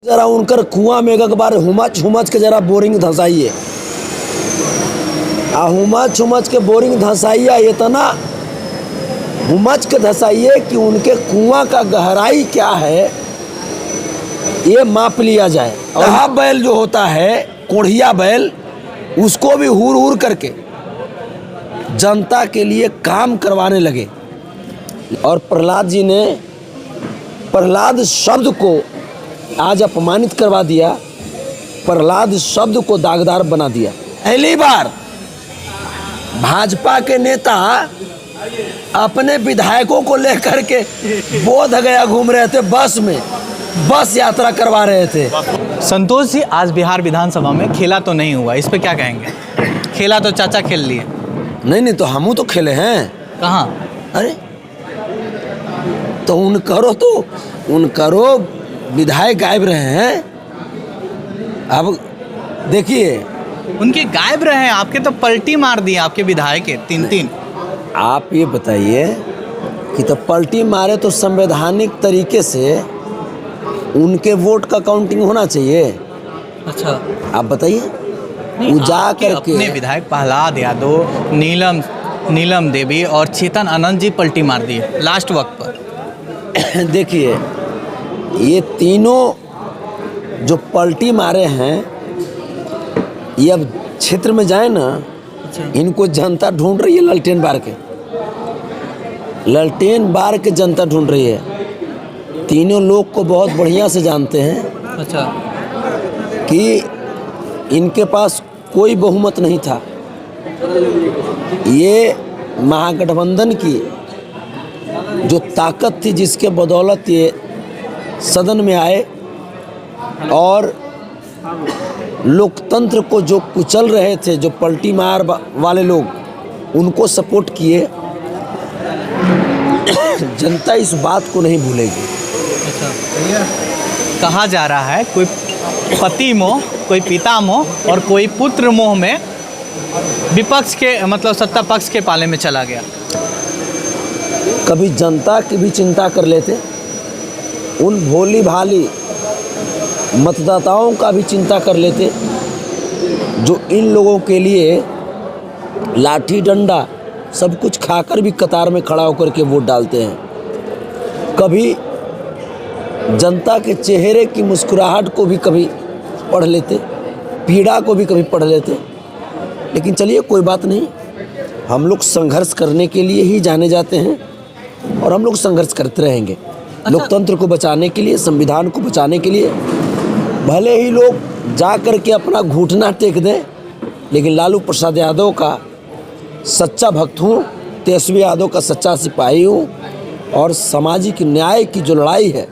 जरा उनकर कुआं में एक बार हुमच हुमच के जरा बोरिंग धंसाइए हुमच हुमच के बोरिंग धंसाइए इतना हुमच के धंसाइए कि उनके कुआं का गहराई क्या है ये माप लिया जाए। और बैल जो होता है कोढ़िया बैल उसको भी हुर हुर करके जनता के लिए काम करवाने लगे। और प्रहलाद जी ने प्रहलाद शब्द को आज अपमानित करवा दिया, प्रहलाद शब्द को दागदार बना दिया। पहली बार भाजपा के नेता अपने विधायकों को लेकर के बोध गया घूम रहे थे, बस में बस यात्रा करवा रहे थे। संतोष जी, आज बिहार विधानसभा में खेला तो नहीं हुआ, इस पे क्या कहेंगे? खेला तो चाचा खेल लिए। नहीं तो हमू तो खेले हैं। कहाँ? अरे तो उनकरो विधायक गायब रहे हैं। अब देखिए उनके गायब रहे हैं, आपके तो पलटी मार दिए आपके विधायक के तीन। आप ये बताइए कि तो पलटी मारे तो संवैधानिक तरीके से उनके वोट का काउंटिंग होना चाहिए। अच्छा, आप बताइए। वो जा करके अपने विधायक प्रहलाद यादव, नीलम देवी और चेतन आनंद जी पलटी मार दिए लास्ट वक्त पर। देखिए ये तीनों जो पलटी मारे हैं ये अब क्षेत्र में जाए ना, इनको जनता ढूंढ रही है। ललटेन बार के जनता ढूंढ रही है। तीनों लोग को बहुत बढ़िया से जानते हैं। अच्छा, कि इनके पास कोई बहुमत नहीं था। ये महागठबंधन की जो ताकत थी जिसके बदौलत ये सदन में आए और लोकतंत्र को जो कुचल रहे थे, जो पलटी मार वाले लोग उनको सपोर्ट किए। जनता इस बात को नहीं भूलेगी। अच्छा, कहा जा रहा है कोई पति मोह, कोई पिता मोह और कोई पुत्र मोह में विपक्ष के मतलब सत्ता पक्ष के पाले में चला गया। कभी जनता की भी चिंता कर लेते, उन भोली भाली मतदाताओं का भी चिंता कर लेते जो इन लोगों के लिए लाठी डंडा सब कुछ खाकर भी कतार में खड़ा होकर के वोट डालते हैं। कभी जनता के चेहरे की मुस्कुराहट को भी कभी पढ़ लेते, पीड़ा को भी कभी पढ़ लेते। लेकिन चलिए कोई बात नहीं, हम लोग संघर्ष करने के लिए ही जाने जाते हैं और हम लोग संघर्ष करते रहेंगे। अच्छा। लोकतंत्र को बचाने के लिए, संविधान को बचाने के लिए भले ही लोग जा कर के अपना घुटना टेक दें, लेकिन लालू प्रसाद यादव का सच्चा भक्त हूँ, तेजस्वी यादव का सच्चा सिपाही हूँ और सामाजिक न्याय की जो लड़ाई है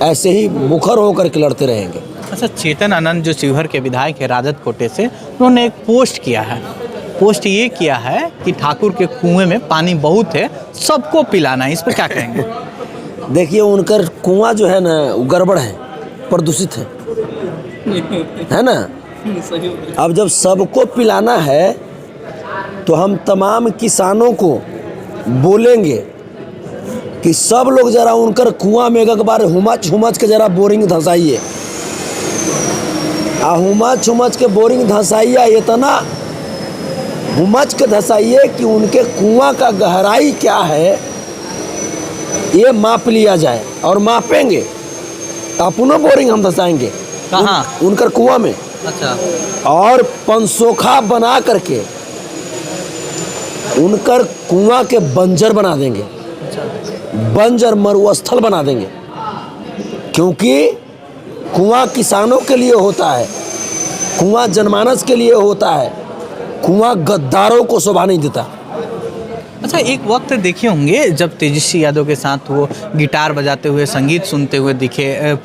ऐसे ही मुखर होकर के लड़ते रहेंगे। अच्छा, चेतन आनंद जो शिवहर के विधायक है राजद कोटे से, उन्होंने एक पोस्ट किया है। पोस्ट ये किया है कि ठाकुर के कुएं में पानी बहुत है, सबको पिलाना है। इस पर क्या कहेंगे? देखिए उनकर कुआं जो है ना वो गड़बड़ है, प्रदूषित है ना। अब जब सबको पिलाना है तो हम तमाम किसानों को बोलेंगे कि सब लोग जरा उनकर कुआं में एक बार हुमच हुमच के जरा बोरिंग धंसाइए हुमच हुमच के बोरिंग धंसाइए इतना हुमच के धंसाइए कि उनके कुआं का गहराई क्या है ये माप लिया जाए। और मापेंगे अपनों बोरिंग हम धंसाएंगे। कहाँ? उनकर कुआं में। अच्छा, और पंसोखा बना करके उनकर कुआं के बंजर बना देंगे। बंजर मरुस्थल बना देंगे, क्योंकि कुआं किसानों के लिए होता है, कुआं जनमानस के लिए होता है, कुआं गद्दारों को शोभा नहीं देता। अच्छा, एक वक्त देखे होंगे जब तेजस्वी यादव के साथ वो गिटार बजाते हुए, संगीत सुनते हुए दिखे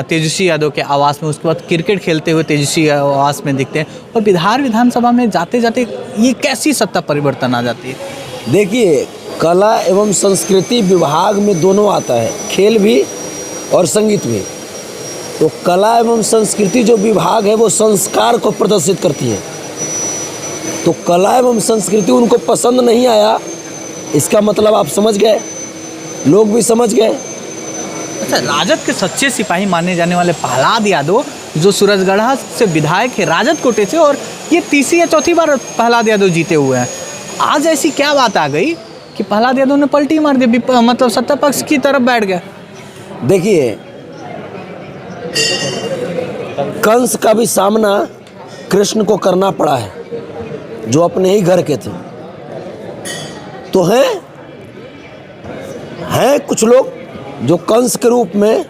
तेजस्वी यादव के आवास में। उसके बाद क्रिकेट खेलते हुए तेजस्वी आवास में दिखते हैं। और बिहार विधानसभा में जाते जाते ये कैसी सत्ता परिवर्तन आ जाती है? देखिए कला एवं संस्कृति विभाग में दोनों आता है, खेल भी और संगीत भी। तो कला एवं संस्कृति जो विभाग है वो संस्कार को प्रदर्शित करती है। तो कला एवं संस्कृति उनको पसंद नहीं आया, इसका मतलब आप समझ गए, लोग भी समझ गए अच्छा, राजद के सच्चे सिपाही माने जाने वाले प्रहलाद यादव जो सूरजगढ़ा से विधायक है, राजद कोटे से, और ये तीसरी या चौथी बार प्रहलाद यादव जीते हुए हैं। आज ऐसी क्या बात आ गई कि प्रहलाद यादव ने पलटी मार दी, मतलब सत्ता पक्ष की तरफ बैठ गया? देखिए, कंस का भी सामना कृष्ण को करना पड़ा है, जो अपने ही घर के थे। तो हैं कुछ लोग जो कंस के रूप में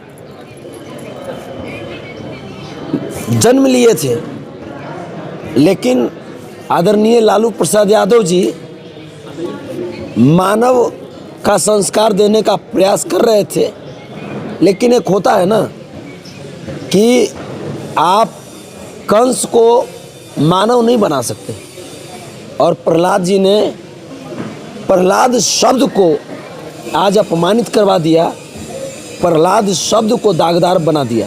जन्म लिए थे, लेकिन आदरणीय लालू प्रसाद यादव जी मानव का संस्कार देने का प्रयास कर रहे थे। लेकिन एक होता है ना कि आप कंस को मानव नहीं बना सकते, और प्रहलाद जी ने प्रहलाद शब्द को आज अपमानित करवा दिया, प्रहलाद शब्द को दागदार बना दिया।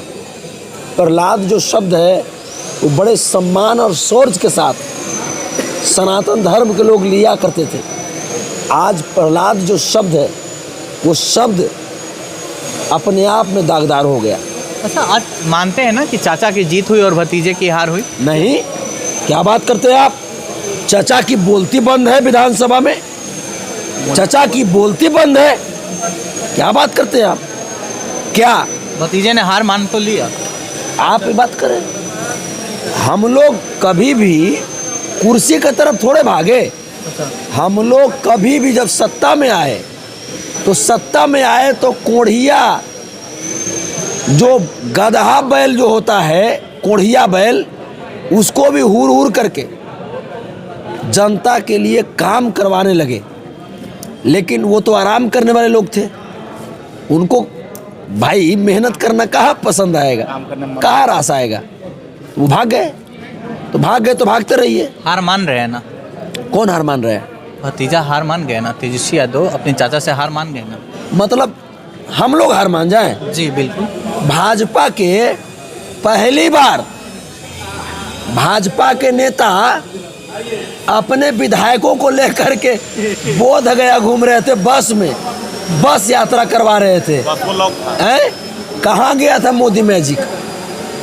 प्रहलाद जो शब्द है वो बड़े सम्मान और शौर्य के साथ सनातन धर्म के लोग लिया करते थे। आज प्रहलाद जो शब्द है वो शब्द अपने आप में दागदार हो गया। अच्छा, आज मानते हैं ना कि चाचा की जीत हुई और भतीजे की हार हुई? नहीं, क्या बात करते हैं आप? चाचा की बोलती बंद है विधानसभा में, चाचा की बोलती बंद है। क्या बात करते हैं आप? क्या भतीजे ने हार मान तो लिया? आप ये बात करें, हम लोग कभी भी कुर्सी की तरफ थोड़े भागे। हम लोग कभी भी जब सत्ता में आए तो कोढ़िया, जो गदहा बैल जो होता है, कोढ़िया बैल, उसको भी हुर हुर करके जनता के लिए काम करवाने लगे। लेकिन वो तो आराम करने वाले लोग थे, उनको भाई मेहनत करना कहाँ पसंद आएगा, कहाँ रास आएगा। वो भाग गए तो भागते रहिए। हार मान रहे हैं ना? कौन हार मान रहा है? भतीजा हार मान गए ना, तेजस्वी यादव अपने चाचा से हार मान गए ना। मतलब हम लोग हार मान जाएं? जी बिल्कुल। भाजपा के पहली बार भाजपा के नेता अपने विधायकों को लेकर के बोध गया घूम रहे थे, बस में बस यात्रा करवा रहे थे। कहाँ गया था मोदी मैजिक?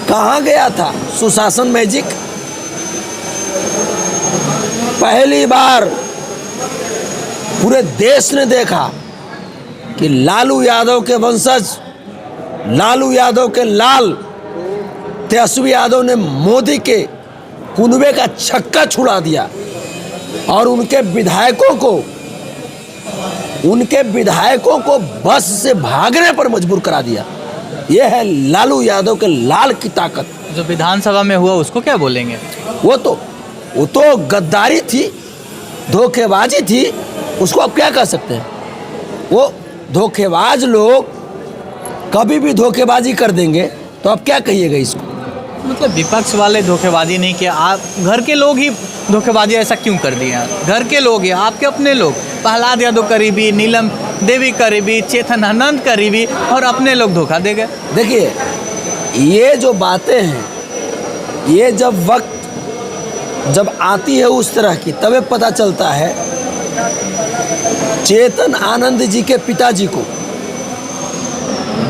कहाँ गया था सुशासन मैजिक? पहली बार पूरे देश ने देखा कि लालू यादव के वंशज, लालू यादव के लाल तेजस्वी यादव ने मोदी के कुनबे का छक्का छुड़ा दिया और उनके विधायकों को बस से भागने पर मजबूर करा दिया। यह है लालू यादव के लाल की ताकत। जो विधानसभा में हुआ उसको क्या बोलेंगे? वो तो गद्दारी थी, धोखेबाजी थी, उसको आप क्या कह सकते हैं? वो धोखेबाज लोग कभी भी धोखेबाजी कर देंगे, तो आप क्या कहिएगा इसको? मतलब विपक्ष वाले धोखेबाजी नहीं किया, आप घर के लोग ही धोखेबाजी ऐसा क्यों कर दिया? घर के लोग ही, आपके अपने लोग, प्रहलाद यादव करीबी, नीलम देवी करीबी, चेतन आनंद करीबी, और अपने लोग धोखा दे गए। देखिए, ये जो बातें हैं, ये जब आती है उस तरह की, तबे पता चलता है। चेतन आनंद जी के पिताजी को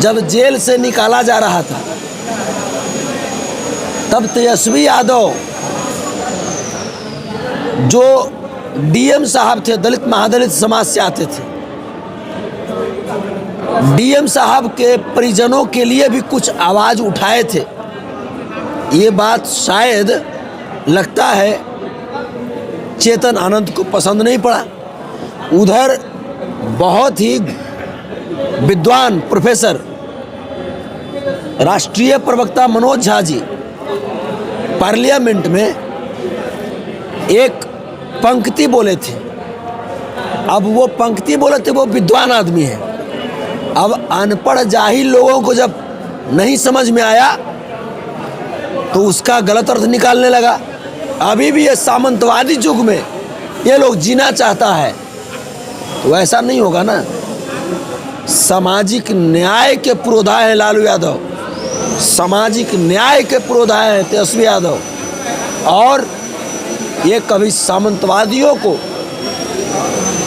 जब जेल से निकाला जा रहा था, तब तेजस्वी यादव जो डीएम साहब थे, दलित महादलित समाज से आते थे, डीएम साहब के परिजनों के लिए भी कुछ आवाज उठाए थे। ये बात शायद लगता है चेतन आनंद को पसंद नहीं पड़ा। उधर बहुत ही विद्वान प्रोफेसर, राष्ट्रीय प्रवक्ता मनोज झा जी पार्लियामेंट में एक पंक्ति बोले थे। अब वो पंक्ति बोले थे, वो विद्वान आदमी है। अब अनपढ़ जाहिल लोगों को जब नहीं समझ में आया तो उसका गलत अर्थ निकालने लगा। अभी भी ये सामंतवादी युग में ये लोग जीना चाहता है, तो ऐसा नहीं होगा ना। सामाजिक न्याय के पुरोधा है लालू यादव, सामाजिक न्याय के पुरोधा है तेजस्वी यादव, और ये कभी सामंतवादियों को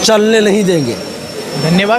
चलने नहीं देंगे। धन्यवाद।